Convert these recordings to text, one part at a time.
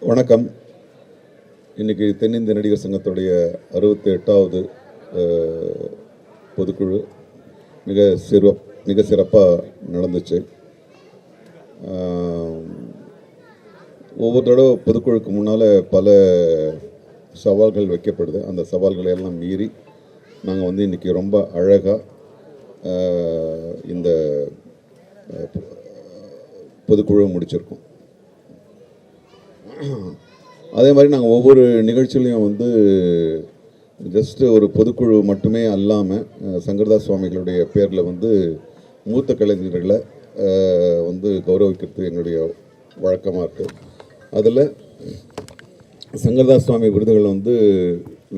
வணக்கம். இன்றைக்கி தென்னிந்திய நடிகர் சங்கத்துடைய 68வது பொதுக்குழு மிக சிறப்பாக நடந்துச்சு. ஒவ்வொரு தடவை பொதுக்குழுக்கு முன்னால் பல சவால்கள் வைக்கப்படுது. அந்த சவால்களை எல்லாம் மீறி நாங்கள் இன்றைக்கி ரொம்ப அழகாக இந்த பொதுக்குழு முடிச்சிருக்கோம். அதே மாதிரி நாங்கள் ஒவ்வொரு நிகழ்ச்சியிலையும் ஜஸ்ட்டு ஒரு பொதுக்குழு மட்டுமே அல்லாமல் சங்கரதாஸ் சுவாமிகளுடைய பேரில் மூத்த கலைஞர்களை கௌரவிக்கிறது எங்களுடைய வழக்கமாக இருக்குது. அதில் சங்கரதாஸ் சுவாமி விருதுகள்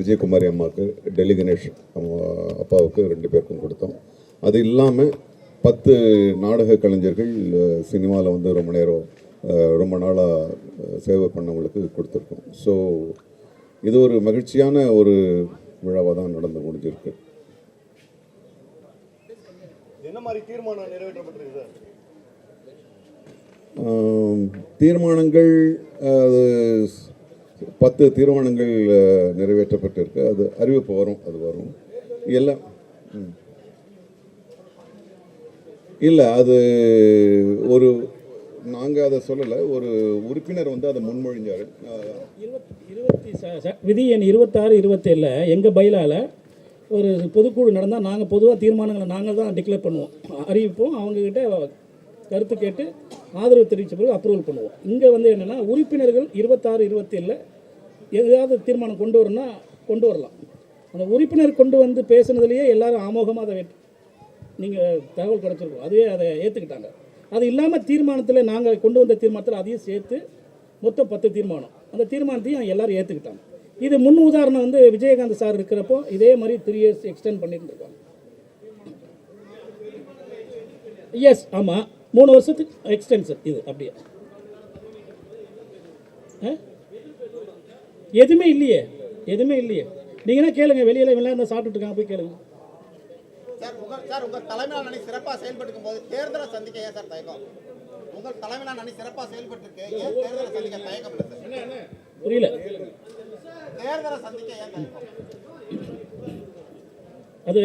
விஜயகுமாரி அம்மாவுக்கு, டெல்லி கணேஷ் அப்பாவுக்கு 2 பேருக்கும் கொடுத்தோம். அது இல்லாமல் 10 நாடக கலைஞர்கள் சினிமாவில் ரொம்ப நாளாக சேவை பண்ணவங்களுக்கு கொடுத்துருக்கோம். ஸோ இது ஒரு மகிழ்ச்சியான ஒரு விழாவாக தான் நடந்து முடிஞ்சிருக்கு. என்ன மாதிரி தீர்மானம் நிறைவேற்றப்பட்டிருக்கு சார்? தீர்மானங்கள் 10 தீர்மானங்கள் நிறைவேற்றப்பட்டிருக்கு. அது அறிவிப்பு வரும். அது வரும் எல்லாம் இல்லை. அது ஒரு நாங்கள் அதை சொல்லலை. ஒரு உறுப்பினர் அதை முன்மொழிஞ்சார். விதி எண் 26, 27 எங்கள் பைலாவில் ஒரு பொதுக்குழு நடந்தால் நாங்கள் பொதுவாக தீர்மானங்களை நாங்கள் தான் டிக்ளேர் பண்ணுவோம், அறிவிப்போம். அவங்கக்கிட்ட கருத்து கேட்டு ஆதரவு தெரிவித்த பிறகு அப்ரூவல் பண்ணுவோம். இங்கே என்னென்னா உறுப்பினர்கள் 26, 27 எதாவது தீர்மானம் கொண்டு வரணும்னா கொண்டு வரலாம். அந்த உறுப்பினர் கொண்டு பேசுனதுலேயே எல்லாரும் ஆமோகமாக அதை நீங்கள் தகவல் கிடச்சிருக்கோம். அதுவே அதை ஏற்றுக்கிட்டாங்க. அது இல்லாமல் தீர்மானத்தில் நாங்கள் கொண்டு வந்த தீர்மானத்தில் அதையும் சேர்த்து மொத்தம் 10 தீர்மானம். அந்த தீர்மானத்தையும் எல்லோரும் ஏற்றுக்கிட்டாங்க. இது முன் உதாரணம் விஜயகாந்த் சார் இருக்கிறப்போ இதே மாதிரி 3 இயர்ஸ் எக்ஸ்டெண்ட் பண்ணியிருந்துருக்காங்க. எஸ், ஆமாம், 3 வருஷத்துக்கு எக்ஸ்டென்ஷன். இது அப்படியே எதுவுமே இல்லையே. நீங்கன்னா கேளுங்க, வெளியில் விளையாண்டு சாப்பிட்டுட்டு இருக்காங்க, போய் கேளுங்க. சார், உங்கள் தலைமையிலான அணி சிறப்பாக செயல்பட்டு போது தேர்தலை சந்திக்க ஏன் சார் தயக்கம்? உங்கள் தலைமையிலான அணி சிறப்பாக செயல்பட்டு ஏன் தேர்தலை சந்திக்க தயக்கம் இல்லை சார்? புரியல. தேர்தலை சந்திக்க ஏன் தயக்கம்? அது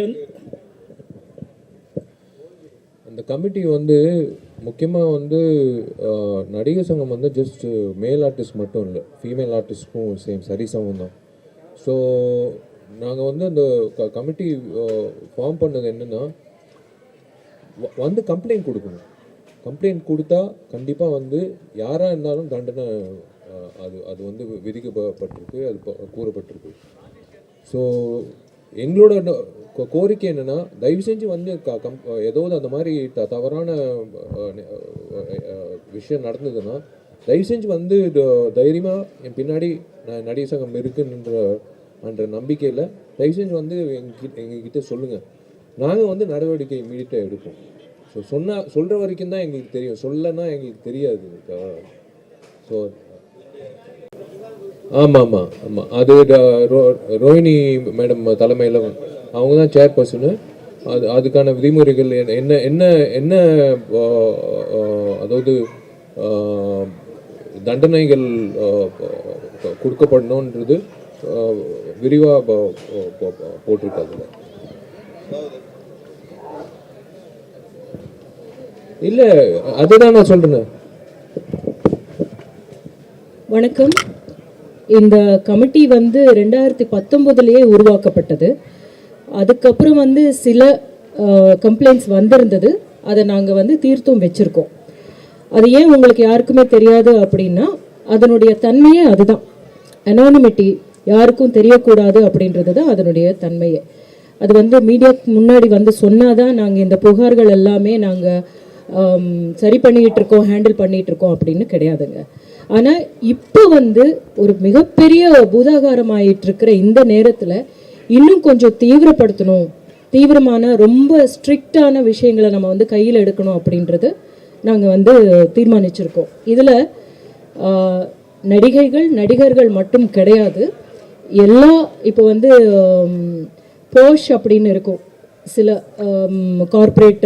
அந்த கமிட்டி முக்கியமாக நடிகர் சங்கம் ஜஸ்ட் மேல் ஆர்டிஸ்ட் மட்டும் இல்லை, ஃபீமேல் ஆர்டிஸ்ட்க்கும் சேம் சரிசமம் தான். ஸோ நாங்கள் அந்த கமிட்டி ஃபார்ம் பண்ணது என்னென்னா கம்ப்ளைண்ட் கொடுக்கணும். கம்ப்ளைண்ட் கொடுத்தா கண்டிப்பாக யாராக இருந்தாலும் தண்டனை அது விதிக்கப்பட்டிருக்கு, அது கூறப்பட்டிருக்கு. ஸோ எங்களோட கோரிக்கை என்னென்னா, தயவு செஞ்சு ஏதாவது அந்த மாதிரி தவறான விஷயம் நடந்ததுன்னா தயவு செஞ்சு தைரியமாக என் பின்னாடி நடிகர் சங்கம் இருக்குன்ற நம்பிக்கையில் தயவு செஞ்சு எங்ககிட்ட சொல்லுங்கள். நாங்கள் நடவடிக்கை இமீடியட்டாக எடுப்போம். ஸோ சொல்கிற வரைக்கும் தான் எங்களுக்கு தெரியும், சொல்லனா எங்களுக்கு தெரியாது. ஸோ ஆமாம், அது ரோஹிணி மேடம் தலைமையில் அவங்க தான் சேர்பர்சனு. அதுக்கான விதிமுறைகள் என்ன என்ன என்ன அதாவது தண்டனைகள் கொடுக்கப்படணுன்றது விரிவாக போட்டிருக்காங்க. இல்லை, அதுதான் நான் சொல்கிறேன். வணக்கம். இந்த கமிட்டி 2019 உருவாக்கப்பட்டது. அதுக்கப்புறம் சில கம்ப்ளைண்ட்ஸ் வந்திருந்தது. அதை நாங்கள் தீர்த்தும் வச்சுருக்கோம். அது ஏன் உங்களுக்கு யாருக்குமே தெரியாது அப்படின்னா, அதனுடைய தன்மையே அதுதான். அனானிமிட்டி, யாருக்கும் தெரியக்கூடாது அப்படின்றது தான் அதனுடைய தன்மையை. அது மீடியாவுக்கு முன்னாடி சொன்னாதான் நாங்கள் இந்த புகார்கள் எல்லாமே நாங்கள் சரி பண்ணிக்கிட்டு இருக்கோம், ஹேண்டில் பண்ணிகிட்டு இருக்கோம் அப்படின்னு கிடையாதுங்க. ஆனால் இப்போ ஒரு மிகப்பெரிய பூதாகாரமாயிட்டு இருக்கிற இந்த நேரத்தில் இன்னும் கொஞ்சம் தீவிரப்படுத்தணும், தீவிரமான ரொம்ப ஸ்ட்ரிக்டான விஷயங்களை நம்ம கையில் எடுக்கணும் அப்படின்றது நாங்கள் தீர்மானிச்சிருக்கோம். இதில் நடிகர்கள் மட்டும் கிடையாது. எல்லா இப்போ போஷ் அப்படின்னு இருக்கும், சில கார்ப்பரேட்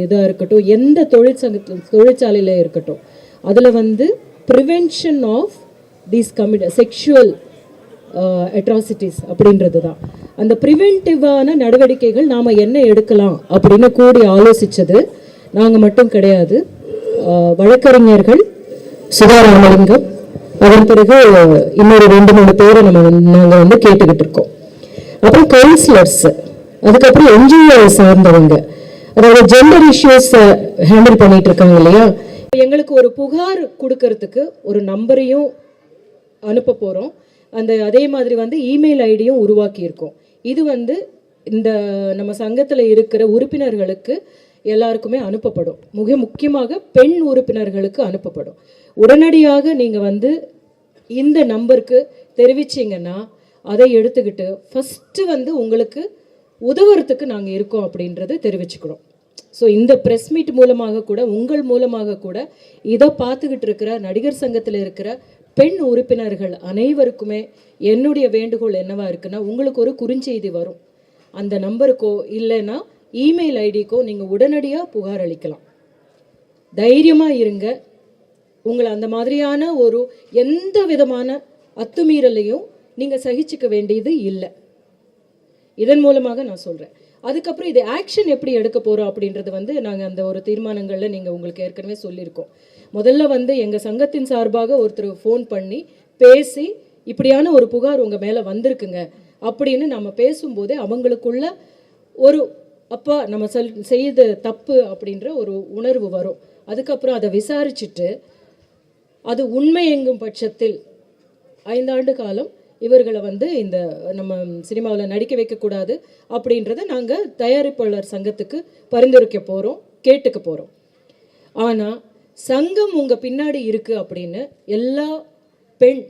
இதாக இருக்கட்டும், எந்த தொழிற்சாலையில் இருக்கட்டும், அதில் prevention of these sexual atrocities அப்படின்றது தான். அந்த ப்ரிவென்டிவான நடவடிக்கைகள் நாம் என்ன எடுக்கலாம் அப்படின்னு கூடி ஆலோசித்தது நாங்கள் மட்டும் கிடையாது. வழக்கறிஞர்கள் சுதா ராமலிங்கம், அதன் பிறகு இன்னொரு 2-3 பேரை நாங்கள் வந்து கேட்டுக்கிட்டு இருக்கோம். அப்புறம் கவுன்சிலர்ஸ், அதுக்கப்புறம் என்ஜிஓ சார்ந்தவங்க, அதாவது ஜெண்டர் இஷ்யூஸ் ஹேண்டில் பண்ணிட்டு இருக்காங்க இல்லையா. எங்களுக்கு ஒரு புகார் கொடுக்கறதுக்கு ஒரு நம்பரையும் அனுப்ப போகிறோம். அதே மாதிரி வந்து இமெயில் ஐடியும் உருவாக்கியிருக்கோம். இது வந்து இந்த நம்ம சங்கத்தில் இருக்கிற உறுப்பினர்களுக்கு எல்லாருக்குமே அனுப்பப்படும். மிக முக்கியமாக பெண் உறுப்பினர்களுக்கு அனுப்பப்படும். உடனடியாக நீங்கள் வந்து இந்த நம்பருக்கு தெரிவிச்சிங்கன்னா அதை எடுத்துக்கிட்டு ஃபஸ்ட்டு வந்து உங்களுக்கு உதவுறதுக்கு நாங்கள் இருக்கோம் அப்படின்றது தெரிவிச்சுக்கிறோம். ஸோ இந்த ப்ரெஸ் மீட் மூலமாக கூட, உங்கள் மூலமாக கூட இதை பார்த்துக்கிட்டு இருக்கிற நடிகர் சங்கத்தில் இருக்கிற பெண் உறுப்பினர்கள் அனைவருக்குமே என்னுடைய வேண்டுகோள் என்னவா இருக்குன்னா, உங்களுக்கு ஒரு குறுஞ்செய்தி வரும். அந்த நம்பருக்கோ இல்லைன்னா இமெயில் ஐடிக்கோ நீங்கள் உடனடியாக புகார் அளிக்கலாம். தைரியமாக இருங்க. உங்களை அந்த மாதிரியான ஒரு எந்த விதமான அத்துமீறலையும் நீங்கள் சகிச்சுக்க வேண்டியது இல்லை. இதன் மூலமாக நான் சொல்கிறேன். அதுக்கப்புறம் இது ஆக்ஷன் எப்படி எடுக்க போகிறோம் அப்படின்றது வந்து நாங்கள் அந்த ஒரு தீர்மானங்களில் நீங்கள் உங்களுக்கு ஏற்கனவே சொல்லியிருக்கோம். முதல்ல வந்து எங்கள் சங்கத்தின் சார்பாக ஒருத்தர் ஃபோன் பண்ணி பேசி இப்படியான ஒரு புகார் உங்கள் மேலே வந்திருக்குங்க அப்படின்னு நம்ம பேசும்போதே அவங்களுக்குள்ள ஒரு அப்பா நம்ம செய்த தப்பு அப்படின்ற ஒரு உணர்வு வரும். அதுக்கப்புறம் அதை விசாரிச்சுட்டு அது உண்மை எங்கும் பட்சத்தில் 5 ஆண்டு காலம் இவர்களை வந்து இந்த நம்ம சினிமாவில் நடிக்க வைக்கக்கூடாது அப்படின்றத நாங்கள் தயாரிப்பாளர் சங்கத்துக்கு பரிந்துரைக்க போகிறோம், கேட்டுக்க போகிறோம். ஆனால் சங்கம் உங்கள் பின்னாடி இருக்குது அப்படின்னு எல்லா பெண்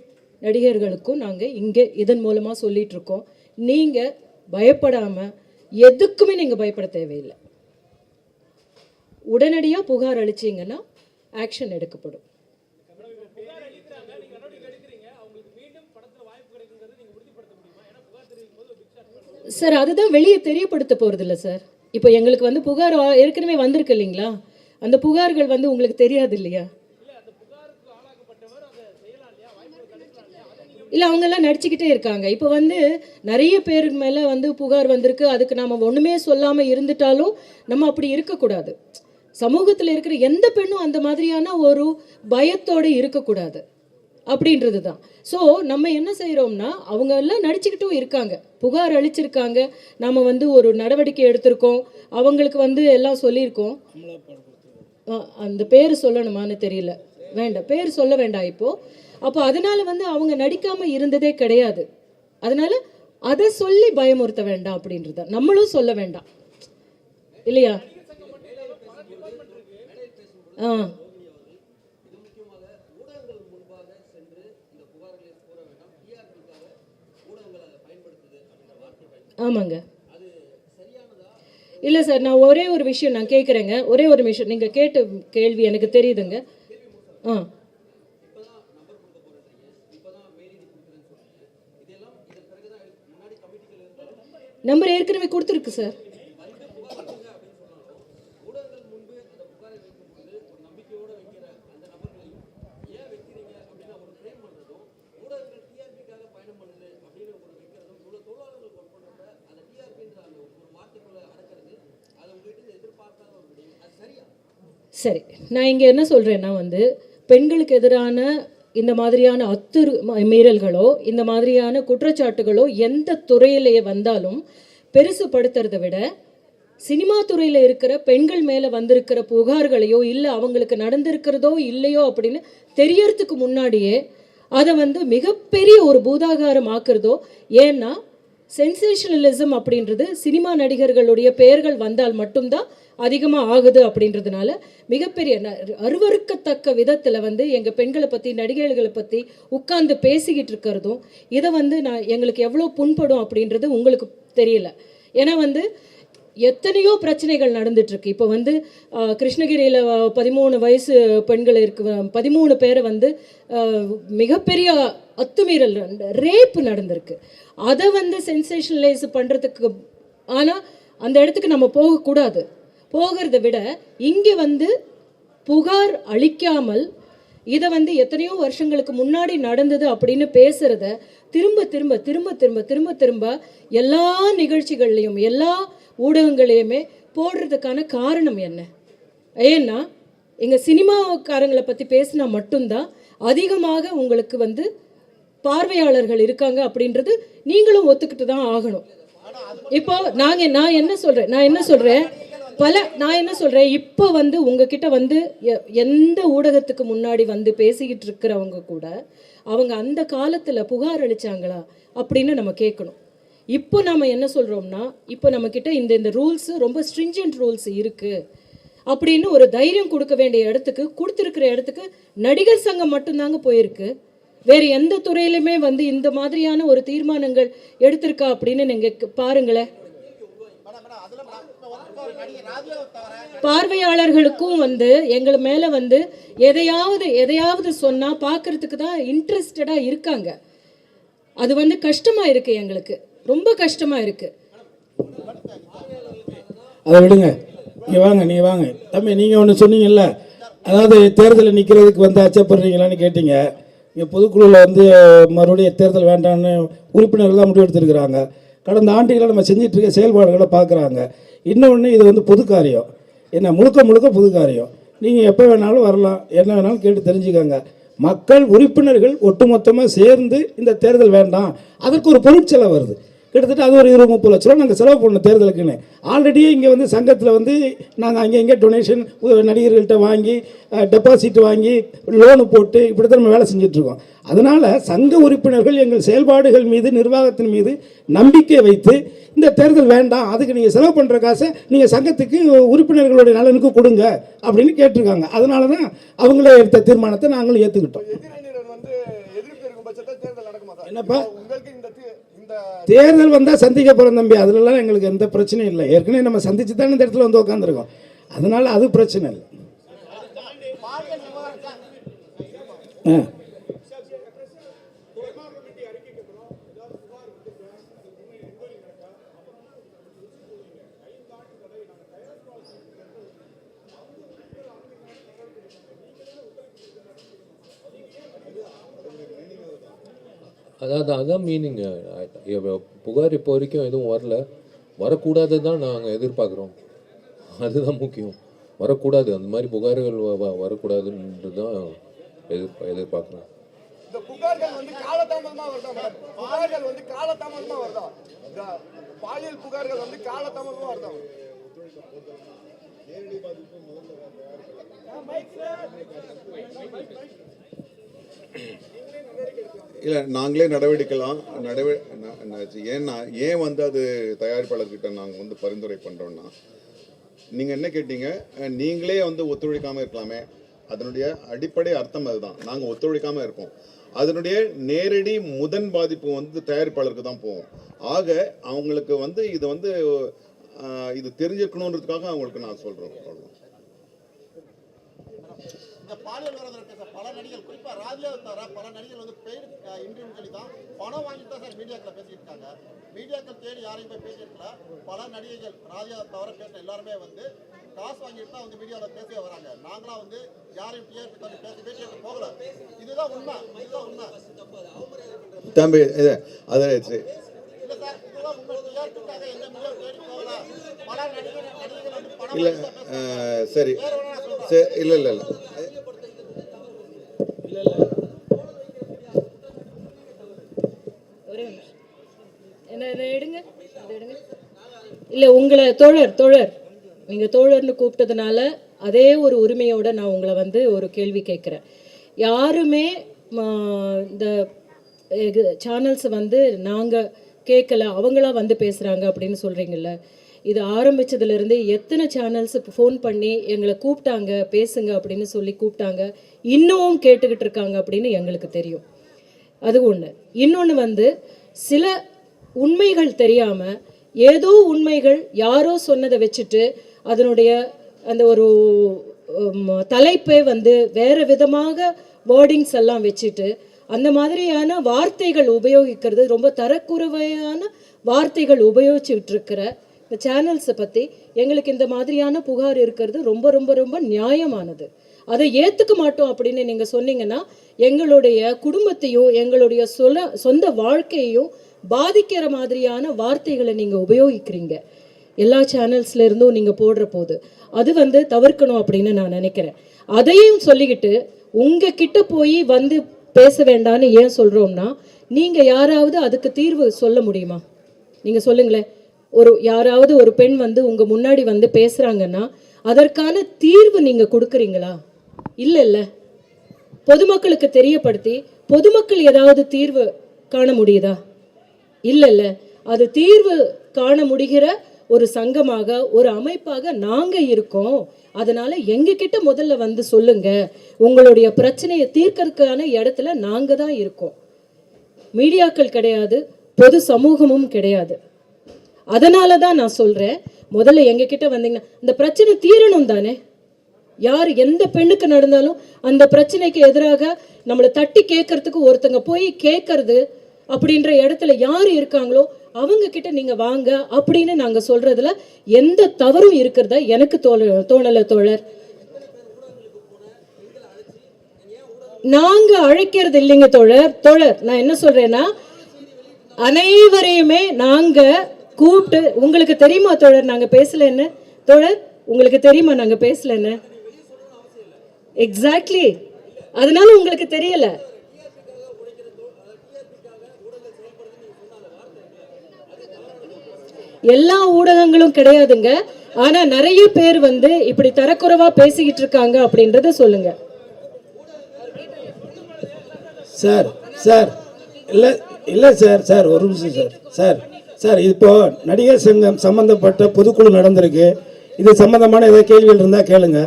நடிகர்களுக்கும் நாங்கள் இங்கே இதன் மூலமாக சொல்லிகிட்ருக்கோம். நீங்கள் பயப்படாமல், எதுக்குமே நீங்கள் பயப்பட தேவையில்லை. உடனடியாக புகார் அளிச்சிங்கன்னா ஆக்ஷன் எடுக்கப்படும். சார் அதுதான் வெளியே தெரியப்படுத்த போகிறது இல்லை சார். இப்போ எங்களுக்கு வந்து புகார் ஏற்கனவே வந்திருக்கு இல்லைங்களா, அந்த புகார்கள் வந்து உங்களுக்கு தெரியாது இல்லையா? இல்லை, அவங்கெல்லாம் நடிச்சுக்கிட்டே இருக்காங்க. இப்போ வந்து நிறைய பேர் மேலே வந்து புகார் வந்திருக்கு. அதுக்கு நாம் ஒன்றுமே சொல்லாமல் இருந்துட்டாலும் நம்ம அப்படி இருக்கக்கூடாது. சமூகத்தில் இருக்கிற எந்த பெண்ணும் அந்த மாதிரியான ஒரு பயத்தோடு இருக்கக்கூடாது அப்படின்றது தான். ஸோ நம்ம என்ன செய்கிறோம்னா, அவங்க எல்லாம் நடிச்சுக்கிட்டும் இருக்காங்க, புகார் அளிச்சிருக்காங்க, நம்ம வந்து ஒரு நடவடிக்கை எடுத்திருக்கோம், அவங்களுக்கு வந்து எல்லாம் சொல்லியிருக்கோம். அந்த பேர் சொல்லணுமான்னு தெரியல, வேண்டாம், பேர் சொல்ல வேண்டாம் இப்போது. அப்போ அதனால் வந்து அவங்க நடிக்காமல் இருந்ததே கிடையாது. அதனால் அதை சொல்லி பயமுறுத்த வேண்டாம் அப்படின்றத நம்மளும் சொல்ல வேண்டாம் இல்லையா? ஆமாங்க. இல்லை சார், நான் ஒரே ஒரு விஷயம் நான் கேட்குறேங்க, ஒரே ஒரு விஷயம். நீங்கள் கேட்ட கேள்வி எனக்கு தெரியுதுங்க. நம்பர் ஏற்கனவே கொடுத்துருக்கு சார். சரி, நான் இங்கே என்ன சொல்கிறேன்னா வந்து, பெண்களுக்கு எதிரான இந்த மாதிரியான மீறல்களோ இந்த மாதிரியான குற்றச்சாட்டுகளோ எந்த துறையிலேயே வந்தாலும் பெருசுப்படுத்துறதை விட, சினிமா துறையில் இருக்கிற பெண்கள் மேலே வந்திருக்கிற புகார்களையோ இல்லை அவங்களுக்கு நடந்திருக்கிறதோ இல்லையோ அப்படின்னு தெரியறதுக்கு முன்னாடியே அதை வந்து மிகப்பெரிய ஒரு பூதாகாரம் ஆக்குறதோ. ஏன்னா சென்சேஷனலிசம் அப்படின்றது சினிமா நடிகர்களுடைய பெயர்கள் வந்தால் மட்டும்தான் அதிகமாக ஆகுது. அப்படின்றதுனால மிகப்பெரிய அருவறுக்கத்தக்க விதத்தில் வந்து எங்கள் பெண்களை பற்றி, நடிகைகளை பற்றி உட்கார்ந்து பேசிக்கிட்டு இருக்கிறதும், இதை வந்து எங்களுக்கு எவ்வளோ புண்படும் அப்படின்றது உங்களுக்கு தெரியல. ஏன்னா வந்து எத்தனையோ பிரச்சனைகள் நடந்துட்டுருக்கு. இப்போ வந்து கிருஷ்ணகிரியில் 13 வயசு பெண்கள் இருக்கு, 13 பேரை வந்து மிகப்பெரிய அத்துமீறல், ரேப் நடந்திருக்கு. அதை வந்து சென்சேஷனலைஸ் பண்ணுறதுக்கு, ஆனால் அந்த இடத்துக்கு நம்ம போகக்கூடாது. போகிறத விட இங்கே வந்து புகார் அளிக்காமல் இதை வந்து எத்தனையோ வருஷங்களுக்கு முன்னாடி நடந்தது அப்படின்னு பேசுறத திரும்ப திரும்ப திரும்ப திரும்ப திரும்ப திரும்ப எல்லா நிகழ்ச்சிகள்லையும் எல்லா ஊடகங்களையுமே போடுறதுக்கான காரணம் என்ன? ஏன்னா எங்கள் சினிமாக்காரங்களை பற்றி பேசினா மட்டும்தான் அதிகமாக உங்களுக்கு வந்து பார்வையாளர்கள் இருக்காங்க அப்படின்றது நீங்களும் ஒத்துக்கிட்டு தான் ஆகணும். இப்போ நான் என்ன சொல்கிறேன் இப்போ வந்து உங்ககிட்ட வந்து எந்த ஊடகத்துக்கு முன்னாடி வந்து பேசிக்கிட்டு இருக்கிறவங்க கூட அவங்க அந்த காலத்தில் புகார் அளித்தாங்களா அப்படின்னு நம்ம கேட்கணும். இப்போ நாம் என்ன சொல்கிறோம்னா, இப்போ நம்மக்கிட்ட இந்த ரூல்ஸு ரொம்ப ஸ்ட்ரிஞ்சன்ட் ரூல்ஸ் இருக்குது அப்படின்னு ஒரு தைரியம் கொடுக்க வேண்டிய இடத்துக்கு கொடுத்துருக்கிற இடத்துக்கு நடிகர் சங்கம் மட்டும்தாங்க போயிருக்கு. வேறு எந்த துறையிலுமே வந்து இந்த மாதிரியான ஒரு தீர்மானங்கள் எடுத்திருக்கா அப்படின்னு நீங்கள் பாருங்களேன். பார்வையாளர்களுக்கும் வந்து எங்களை மேலே வந்து எதையாவது சொன்னால் பார்க்கறதுக்கு தான் இன்ட்ரெஸ்டடாக இருக்காங்க. அது வந்து கஷ்டமாக இருக்குது, எங்களுக்கு ரொம்ப கஷ்டமாக இருக்குது. அதை விடுங்க, நீ வாங்க தம்பி. நீங்கள் ஒன்று சொன்னீங்கல்ல, அதாவது தேர்தலில் நிற்கிறதுக்கு வந்து அச்சப்படுறீங்களான்னு கேட்டீங்க. இங்கே பொதுக்குழுவில் வந்து மறுபடியும் தேர்தல் வேண்டாம்னு உறுப்பினர்கள் தான் முடிவு எடுத்துருக்கிறாங்க. கடந்த ஆண்டுகளை நம்ம செஞ்சிட்ருக்க செயல்பாடுகளை பார்க்குறாங்க. இன்னொன்று, இது வந்து பொது காரியம், என்ன முழுக்க பொது காரியம். நீங்கள் எப்போ வேணாலும் வரலாம், என்ன வேணாலும் கேட்டு தெரிஞ்சுக்கோங்க. மக்கள் உறுப்பினர்கள் ஒட்டுமொத்தமாக சேர்ந்து இந்த தேர்தல் வேண்டாம், அதற்கு ஒரு பொருட்செலவு வருது. கிட்டத்தட்ட அது ஒரு 20-30 லட்ச ரூபா நாங்கள் செலவு பண்ணோம் தேர்தலுக்குன்னு. ஆல்ரெடியே இங்கே வந்து சங்கத்தில் வந்து நாங்கள் அங்கே டொனேஷன் நடிகர்கள்ட்ட வாங்கி டெபாசிட் வாங்கி லோனு போட்டு இப்படி தான் நம்ம வேலை செஞ்சிட்ருக்கோம். அதனால் சங்க உறுப்பினர்கள் எங்கள் செயல்பாடுகள் மீது நிர்வாகத்தின் மீது நம்பிக்கை வைத்து இந்த தேர்தல் வேண்டாம், அதுக்கு நீங்கள் செலவு பண்ணுற காசை நீங்கள் சங்கத்துக்கு உறுப்பினர்களுடைய நலனுக்கு கொடுங்க அப்படின்னு கேட்டிருக்காங்க. அதனால தான் அவங்களே எடுத்த தீர்மானத்தை நாங்களும் ஏற்றுக்கிட்டோம். என்னப்பா, தேர்தல் வந்தால் சந்திக்க போகிறோம் தம்பி, அதுலலாம் எங்களுக்கு எந்த பிரச்சனையும் இல்லை. ஏற்கனவே நம்ம சந்திச்சு தான் இந்த இடத்துல வந்து உட்காந்துருக்கோம். அதனால அது பிரச்சனை இல்லை. அதான் மீனிங். புகார் இப்போ வரைக்கும் எதுவும் வரல, வரக்கூடாது தான் நாங்கள் எதிர்பார்க்குறோம். அதுதான் முக்கியம், வரக்கூடாது. அந்த மாதிரி புகார்கள் வரக்கூடாதுன்றது தான் எதிர்பார்க்குறோம். இந்த புகார்கள் வந்து காலதாமதமாக வருதா? புகார்கள் வந்து காலதாமதமாக வருதா? பாலியல் புகார்கள் வந்து காலதாமதமாக வருதா? இல்லை, நாங்களே நடவடிக்கலாம். ஏன்னா ஏன் வந்து அது தயாரிப்பாளர்கிட்ட நாங்கள் வந்து பரிந்துரை பண்ணுறோன்னா, நீங்கள் என்ன கேட்டீங்க, நீங்களே வந்து ஒத்துழைக்காமல் இருக்கலாமே. அதனுடைய அடிப்படை அர்த்தம் அதுதான். நாங்கள் ஒத்துழைக்காமல் இருக்கோம். அதனுடைய நேரடி முதன் பாதிப்பு வந்து தயாரிப்பாளருக்கு தான் போகும். ஆக அவங்களுக்கு வந்து இது வந்து இது தெரிஞ்சிருக்கணுன்றதுக்காக அவங்களுக்கு நான் சொல்கிறோம். இந்த பாலியல் விரோதம் பல நடிகர்கள், குறிப்பாக ராஜாவை தவிர பல நடிகர்கள் வந்து பெய்டு இன்டர்வியூ சொல்லி தான் பணம் வாங்கிட்டு தான் சார் மீடியாக்களை பேசிட்டு இருக்காங்க. மீடியாக்கள் தேடி யாரையும் போய் பேசியிருக்கல. பல நடிகைகள் ராஜாவை தவிர பேசுகிற எல்லாருமே வந்து காசு வாங்கிட்டு தான் வந்து மீடியாவில் பேசவே வராங்க. நாங்களாம் வந்து யாரையும் டிஆர்பி தள்ளி பேசிட்டு போகல. இதுதான் உண்மை. தம்பி இது அது இல்லை சார், இதுதான் உண்மை. டிஆர்பிக்காக எந்த மீடியாவை தேடி போகல. பல நடிகர்கள் வந்து பணம் இல்லை சரி சரி இல்லை இல்லை இல்லை இல்லை உங்களை தோழர் நீங்கள் தோழர்னு கூப்பிட்டதுனால அதே ஒரு உரிமையோட நான் உங்களை வந்து ஒரு கேள்வி கேட்குறேன். யாருமே இந்த சேனல்ஸை வந்து நாங்கள் கேட்கல, அவங்களா வந்து பேசுகிறாங்க அப்படின்னு சொல்கிறீங்கல்ல. இது ஆரம்பித்ததுலேருந்து எத்தனை சேனல்ஸ் ஃபோன் பண்ணி எங்களை கூப்பிட்டாங்க பேசுங்க அப்படின்னு சொல்லி கூப்பிட்டாங்க, இன்னும் கேட்டுக்கிட்டு இருக்காங்க அப்படின்னு எங்களுக்கு தெரியும். அது ஒன்று. இன்னொன்று வந்து சில உண்மைகள் தெரியாமல் ஏதோ உண்மைகள் யாரோ சொன்னதை வச்சுட்டு அதனுடைய அந்த ஒரு தலைப்பை வந்து வேறு விதமாக வேர்டிங்ஸ் எல்லாம் வச்சுட்டு அந்த மாதிரியான வார்த்தைகள் உபயோகிக்கிறது, ரொம்ப தரக்குறைவான வார்த்தைகள் உபயோகிச்சுட்டு இருக்கிற இந்த சேனல்ஸை பற்றி எங்களுக்கு இந்த மாதிரியான புகார் இருக்கிறது ரொம்ப ரொம்ப ரொம்ப நியாயமானது. அதை ஏற்றுக்க மாட்டோம் அப்படின்னு நீங்கள் சொன்னீங்கன்னா எங்களுடைய குடும்பத்தையும் எங்களுடைய சொந்த வாழ்க்கையையும் பாதிக்கிற மாதிரியான வார்த்தைகளை நீங்கள் உபயோகிக்கிறீங்க எல்லா சேனல்ஸ்ல இருந்தும் நீங்கள் போடுற போது. அது வந்து தவிர்க்கணும் அப்படின்னு நான் நினைக்கிறேன். அதையும் சொல்லிக்கிட்டு உங்ககிட்ட போய் வந்து பேச வேண்டான்னு ஏன் சொல்கிறோம்னா, நீங்கள் யாராவது அதுக்கு தீர்வு சொல்ல முடியுமா? நீங்கள் சொல்லுங்களேன். யாராவது ஒரு பெண் வந்து உங்கள் முன்னாடி வந்து பேசுகிறாங்கன்னா அதற்கான தீர்வு நீங்கள் கொடுக்குறீங்களா? இல்லை. பொதுமக்களுக்கு தெரியப்படுத்தி பொதுமக்கள் ஏதாவது தீர்வு காண முடியுதா? இல்லை. அது தீர்வு காண முடிகிற ஒரு சங்கமாக ஒரு அமைப்பாக நாங்கள் இருக்கோம். அதனால எங்ககிட்ட முதல்ல வந்து சொல்லுங்க. உங்களுடைய பிரச்சனையை தீர்க்கறதுக்கான இடத்துல நாங்கள் தான் இருக்கோம். மீடியாக்கள் கிடையாது, பொது சமூகமும் கிடையாது. அதனால தான் நான் சொல்றேன், முதல்ல எங்ககிட்ட வந்தீங்கன்னா இந்த பிரச்சனை தீரணும் தானே. யார் எந்த பெண்ணுக்கு நடந்தாலும் அந்த பிரச்சனைக்கு எதிராக நம்மளை தட்டி கேட்கறதுக்கு ஒருத்தங்க போய் கேட்கறது அப்படின்ற இடத்துல யார் இருக்காங்களோ அவங்க கிட்ட நீங்க வாங்க அப்படின்னு நாங்க சொல்றதுல எந்த தவறும் இருக்கிறதா எனக்கு தோணல தோழர். நாங்க அழைக்கிறது இல்லைங்க தோழர். நான் என்ன சொல்றேன்னா, அனைவரையுமே நாங்க கூப்பிட்டு, உங்களுக்கு தெரியுமா தோழர் நாங்க பேசலன்னு? தோழர் உங்களுக்கு தெரியுமா நாங்க பேசலன்னு? எக்ஸாக்ட்லி, அதனால உங்களுக்கு தெரியல. எல்லா ஊடகங்களும் கிடையாதுங்க. ஆனா நிறைய பேர் வந்து இப்படி தரக்குறைவா பேசிக்கிட்டு இருக்காங்க அப்படின்றத சொல்லுங்க. சார் இல்லை சார் ஒரு நிமிஷம் சார் இப்போ நடிகர் சங்கம் சம்பந்தப்பட்ட பொதுக்குழு நடந்திருக்கு. இது சம்பந்தமான ஏதாவது கேள்விகள் இருந்தால் கேளுங்க.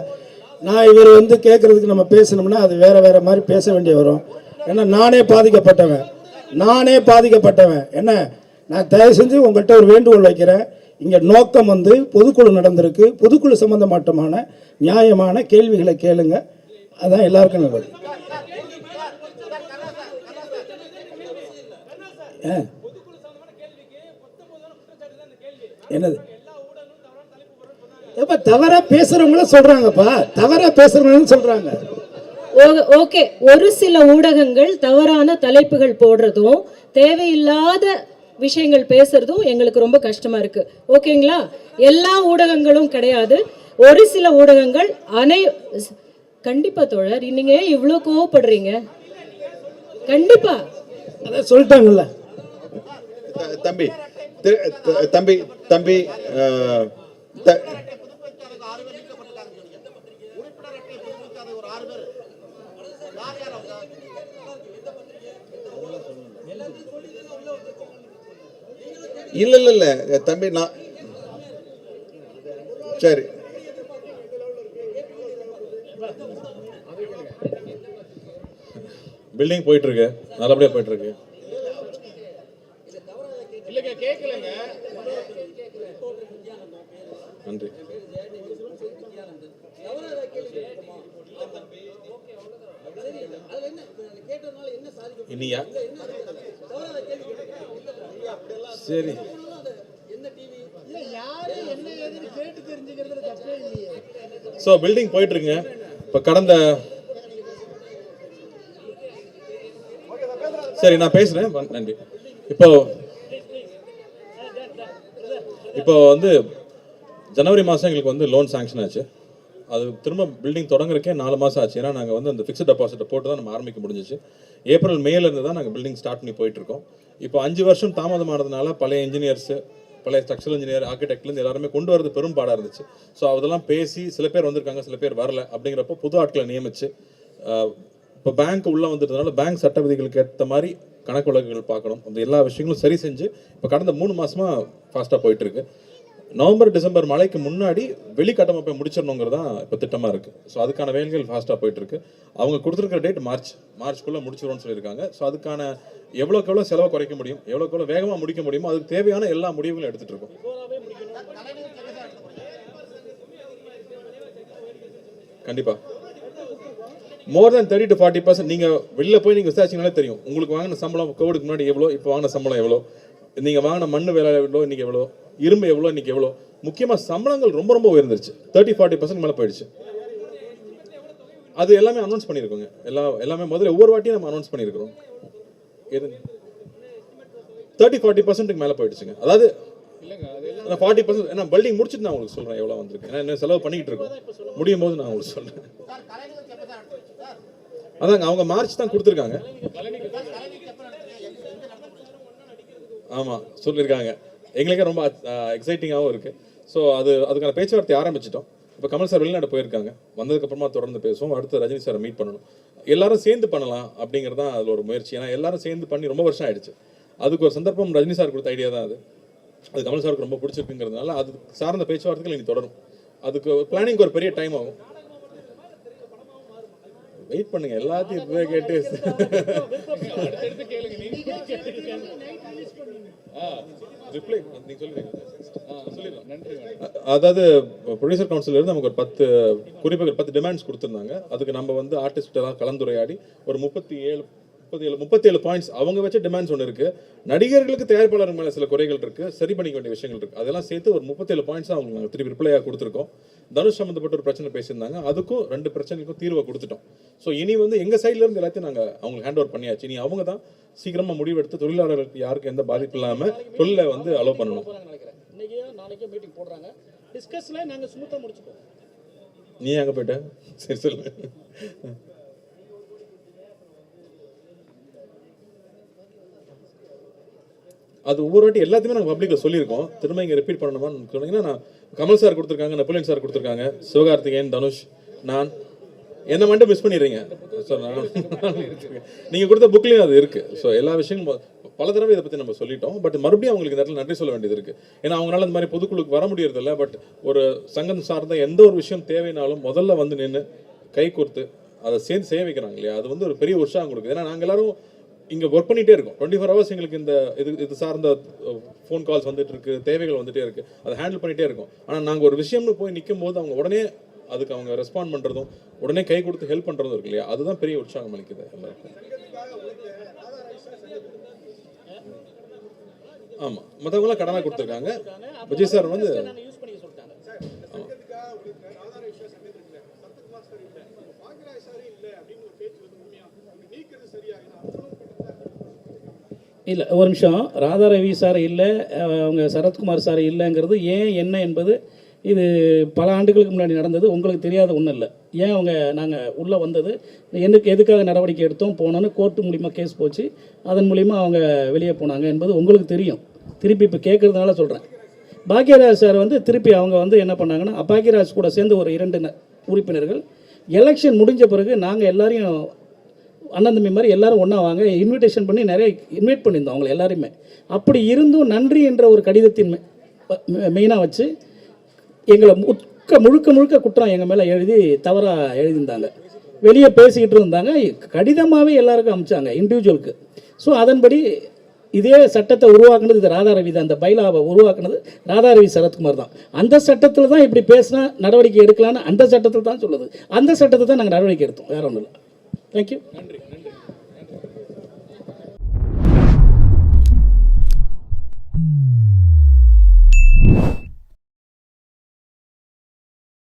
நான் இவர் வந்து கேட்கறதுக்கு நம்ம பேசணும்னா அது வேற மாதிரி பேச வேண்டிய வரும். ஏன்னா நானே பாதிக்கப்பட்டவன். என்ன, நான் தயவு செஞ்சு உங்கள்கிட்ட ஒரு வேண்டுகோள் வைக்கிறேன். இங்கே நோக்கம் வந்து பொதுக்குழு நடந்திருக்கு. பொதுக்குழு சம்பந்தமாட்டமான நியாயமான கேள்விகளை கேளுங்க. அதான் எல்லாருக்கும் நல்லது. என்னது தவறா பேசுறவங்கள சொல்றாங்கப்பா, தவறா பேசுறவங்க சொல்றாங்க. ஓகே, ஒரு சில ஊடகங்கள் தவறான தலைப்புகள் போடுறதும் தேவையில்லாத விஷயங்கள் பேசுறதும் எங்களுக்கு ரொம்ப கஷ்டமா இருக்கு. ஓகேங்களா? எல்லா ஊடகங்களும் கிடையாது, ஒரு சில ஊடகங்கள். கண்டிப்பா தோழர், நீங்க இவ்வளோ கோவப்படுறீங்க? கண்டிப்பா அதான் சொல்லிட்டாங்கல்ல. தம்பி தம்பி தம்பி இல்ல தம்பி, நான் சரி பில்டிங் போயிட்டு இருக்கு, நல்லபடியா போயிட்டு இருக்கு. நன்றி. இனியா சரி, ஸோ பில்டிங் போயிட்டு இருக்குங்க. இப்போ கடந்த சரி நான் பேசுறேன், நன்றி. இப்போ வந்து ஜனவரி மாதம் எங்களுக்கு வந்து லோன் சாங்ஷன் ஆச்சு. அது திரும்ப பில்டிங் தொடங்குறக்கே 4 மாதம் ஆச்சு. ஏன்னா நாங்கள் வந்து அந்த ஃபிக்ஸ்ட் டெபாசிட்டை போட்டு தான் நம்ம ஆரம்பிக்க முடிஞ்சிச்சு. ஏப்ரல் மேலேருந்து தான் நாங்கள் பில்டிங் ஸ்டார்ட் பண்ணி போயிட்டுருக்கோம். இப்போ 5 வருஷம் தாமதமானதுனால பழைய இன்ஜினியர்ஸு, பழைய ஸ்ட்ரக்சரல் இன்ஜினியர், ஆர்கிடெக்ட்லேருந்து எல்லாருமே கொண்டு வரது பெரும் பாடாக இருந்துச்சு. ஸோ அதெல்லாம் பேசி சில பேர் வந்திருக்காங்க, சில பேர் வரல. அப்படிங்கிறப்போ புது ஆட்களை நியமிச்சு இப்போ பேங்க் உள்ளே வந்துட்டதுனால பேங்க் சட்ட விதிகளுக்கு ஏற்ற மாதிரி கணக்கு வழக்குகள் பார்க்கணும். அந்த எல்லா விஷயங்களும் சரி செஞ்சு இப்போ கடந்த 3 மாதமாக ஃபாஸ்ட்டாக போயிட்டுருக்கு. நவம்பர் டிசம்பர் மழைக்கு முன்னாடி வெளிக்கட்டமைப்பை முடிச்சிடணுங்கிறது தான் இப்போ திட்டமாக இருக்குது. ஸோ அதுக்கான வேலைகள் ஃபாஸ்ட்டாக போயிட்டுருக்கு. அவங்க கொடுத்துருக்கிற டேட் மார்ச்க்குள்ளே முடிச்சிடும்னு சொல்லியிருக்காங்க. ஸோ அதுக்கான எவ்வளோக்கு எவ்வளோ செலவை குறைக்க முடியும், எவ்வளோக்கு எவ்வளோ வேகமாக முடிக்க முடியுமோ அதுக்கு தேவையான எல்லா முடிவுகளும் எடுத்துகிட்டு இருக்கோம். கண்டிப்பாக மோர் தென் 30 to 40% நீங்கள் வெளில போய் நீங்கள் விசாரிச்சிங்கனாலே தெரியும். உங்களுக்கு வாங்கின சம்பளம் கோவிடுக்கு முன்னாடி எவ்வளோ, இப்போ வாங்கின சம்பளம் எவ்வளோ, நீங்கள் வாங்கின மண் வேலை எவ்வளோ, இன்றைக்கி எவ்வளோ, இரும்பு எவ்வளோ, இன்றைக்கி எவ்வளோ. முக்கியமாக சம்பளங்கள் ரொம்ப ரொம்ப உயர்ந்துருச்சு. 30-40% மேலே போயிடுச்சு. அது எல்லாமே அனௌன்ஸ் பண்ணியிருக்கோங்க. எல்லாமே முதல்ல ஒவ்வொரு வாட்டியும் நம்ம அனௌன்ஸ் பண்ணியிருக்கிறோம். எது 30-40% மேலே போயிடுச்சுங்க. அதாவது 40%. ஏன்னா பில்டிங் முடிச்சுட்டு நான் உங்களுக்கு சொல்கிறேன் எவ்வளோ வந்திருக்கு. ஏன்னா என்ன செலவு பண்ணிக்கிட்டு இருக்கோம், முடியும் போது நான் உங்களுக்கு சொல்கிறேன். சார் கலை நிகழ்ச்சி எப்போ சார் நடத்துறீங்க சார்? அதாங்க அவங்க மார்ச் தான் கொடுத்துருக்காங்க. ஆமாம் சொல்லியிருக்காங்க. எங்களுக்கே ரொம்ப எக்ஸைட்டிங்காகவும் இருக்குது. ஸோ அதுக்கான பேச்சுவார்த்தை ஆரம்பிச்சிட்டோம். இப்போ கமல் சார் வெளிநாடு போயிருக்காங்க. வந்ததுக்கப்புறமா தொடர்ந்து பேசுவோம். அடுத்து ரஜினி சாரை மீட் பண்ணணும். எல்லாரும் சேர்ந்து பண்ணலாம் அப்படிங்கிறது தான் அதில் ஒரு முயற்சி. ஏன்னா எல்லாரும் சேர்ந்து பண்ணி ரொம்ப வருஷம் ஆயிடுச்சு. அதுக்கு ஒரு சந்தர்ப்பம் ரஜினி சார் கொடுத்த ஐடியா தான் அது. அது கமல் சாருக்கு ரொம்ப பிடிச்சிருக்குங்கிறதுனால அது சார்ந்த பேச்சுவார்த்தைகள் இனி தொடரும். அதுக்கு பிளானிங் ஒரு பெரிய டைம் ஆகும். வெயிட் பண்ணுங்க, எல்லாத்தையும் இப்பவே கேட்டு ரிப்ளை நீங்க சொல்லுங்க. அதாவது ப்ரொடியூசர் கவுன்சில் இருந்து நமக்கு ஒரு 10 குறிப்புகள் 10 டிமாண்ட்ஸ் கொடுத்துருந்தாங்க. அதுக்கு நம்ம வந்து ஆர்டிஸ்டெல்லாம் கலந்துரையாடி ஒரு 37 பாயிண்ட்ஸ் அவங்க வச்ச டிமாண்ட்ஸ் ஒன்று இருக்குது. நடிகர்களுக்கு தயாரிப்பாளர் மேலே சில குறைகள் இருக்குது, சரி பண்ணிக்க வேண்டிய விஷயங்கள் இருக்குது. அதெல்லாம் சேர்த்து ஒரு 37 பாயிண்ட்ஸ் அவங்களுக்கு நாங்கள் திருப்பி ரிப்ளையாக கொடுத்துருக்கோம். தனுஷ் சம்மந்தப்பட்ட ஒரு பிரச்சனை பேசியிருந்தாங்க, அதுக்கும் 2 பிரச்சனைக்கும் தீர்வை கொடுத்துட்டோம். ஸோ இனி வந்து எங்கள் சைட்லேருந்து எல்லாத்தையும் நாங்கள் அவங்களுக்கு ஹேண்ட் ஓவர் பண்ணியாச்சு. இனி அவங்க தான் சீக்கிரமாக முடிவெடுத்து தொழிலாளர்களுக்கு யாருக்கும் எந்த பாதிப்பு இல்லாமல் தொழிலை வந்து அலோவ் பண்ணணும். நாளைக்கே மீட்டிங் போடுறாங்க. டிஸ்கஸ்ல நாங்க ஸ்மூத்தா முடிச்சுப்போம். நீ அங்கே போயிட்ட? சரி சொல்லு. அது ஒவ்வொரு வாட்டி எல்லாத்தையுமே நாங்கள் பப்ளிக்கில் சொல்லியிருக்கோம். திரும்ப இங்கே ரிப்பீட் பண்ணணுமான்னு சொன்னீங்கன்னா, நான் கமல் சார் கொடுத்துருக்காங்க, நெப்போலியன் சார் கொடுத்துருக்காங்க, சிவகார்த்திகேயன், தனுஷ், நான் என்ன மட்டும் மிஸ் பண்ணிடுறீங்க. ஸோ நீங்கள் கொடுத்த புக்லேயும் அது இருக்குது. ஸோ எல்லா விஷயங்களும் பல தடவை இதை பற்றி நம்ம சொல்லிட்டோம். பட் மறுபடியும் அவங்களுக்கு இந்த இடத்துல நன்றி சொல்ல வேண்டியது இருக்குது. ஏன்னா அவங்களால இந்த மாதிரி பொதுக்குழுக்கு வர முடியறதில்ல. பட் ஒரு சங்கம் சார்ந்த எந்த ஒரு விஷயம் தேவைனாலும் முதல்ல வந்து நின்று கை கொடுத்து அதை சேர்ந்து செய்ய வைக்கிறாங்க இல்லையா, அது வந்து ஒரு பெரிய உற்சாகம் கொடுக்குது. ஏன்னா நாங்கள் எல்லாரும் இங்கே ஒர்க் பண்ணிகிட்டே இருக்கோம். 24 hours எங்களுக்கு இந்த இது சார்ந்த ஃபோன் கால்ஸ் வந்துட்டு இருக்கு, தேவைகள் வந்துகிட்டே இருக்குது, அதை ஹேண்டில் பண்ணிகிட்டே இருக்கோம். ஆனால் நாங்கள் ஒரு விஷயம்னு போய் நிற்கும் போது அவங்க உடனே அதுக்கு அவங்க ரெஸ்பாண்ட் பண்ணுறதும் உடனே கை கொடுத்து ஹெல்ப் பண்ணுறதும் இருக்கு இல்லையா, அதுதான் பெரிய உற்சாகம் அளிக்குது எல்லாருக்கும். ஆமாம், மற்றவங்களாம் கடனாக கொடுத்துருக்காங்க. விஜய் சார் வந்து இல்லை, ஒரு நிமிஷம். ராதா ரவி சார் இல்லை, அவங்க சரத்குமார் சார் இல்லைங்கிறது ஏன் என்ன என்பது இது பல ஆண்டுகளுக்கு முன்னாடி நடந்தது. உங்களுக்கு தெரியாத ஒன்றும் இல்லை. ஏன் அவங்க நாங்கள் உள்ளே வந்தது, எதுக்காக நடவடிக்கை எடுத்தோம் போனோன்னு கோர்ட்டு மூலிமா கேஸ் போச்சு, அதன் மூலிமா அவங்க வெளியே போனாங்க என்பது உங்களுக்கு தெரியும். திருப்பி இப்போ கேட்குறதுனால சொல்கிறேன். பாக்யராஜ் சார் வந்து திருப்பி அவங்க வந்து என்ன பண்ணாங்கன்னா, பாக்யராஜ் கூட சேர்ந்து ஒரு 2 உறுப்பினர்கள் எலெக்ஷன் முடிஞ்ச பிறகு நாங்கள் எல்லாரையும் அண்ணன் தம்பி மாதிரி எல்லாரும் ஒன்றா வாங்க இன்விடேஷன் பண்ணி நிறைய இன்வைட் பண்ணியிருந்தோம் அவங்களை எல்லாருமே. அப்படி இருந்தும் நன்றி என்ற ஒரு கடிதத்தின் மெயினாக வச்சு எங்களை முழுக்க குற்றம் எங்கள் மேலே எழுதி தவறாக எழுதியிருந்தாங்க. வெளியே பேசிக்கிட்டு இருந்தாங்க, கடிதமாகவே எல்லாருக்கும் அனுப்பிச்சாங்க இண்டிவிஜுவலுக்கு. ஸோ அதன்படி இதே சட்டத்தை உருவாக்குனது இது ராதா ரவி தான். அந்த பைலாவை உருவாக்குனது ராதா ரவி சரத்குமார் தான். அந்த சட்டத்தில் தான் இப்படி பேசினா நடவடிக்கை எடுக்கலான்னு அந்த சட்டத்தில் தான் சொல்லுது. அந்த சட்டத்தை தான் நாங்கள் நடவடிக்கை எடுத்தோம், வேற ஒன்றும் இல்லை. தேங்க்யூ. நன்றி.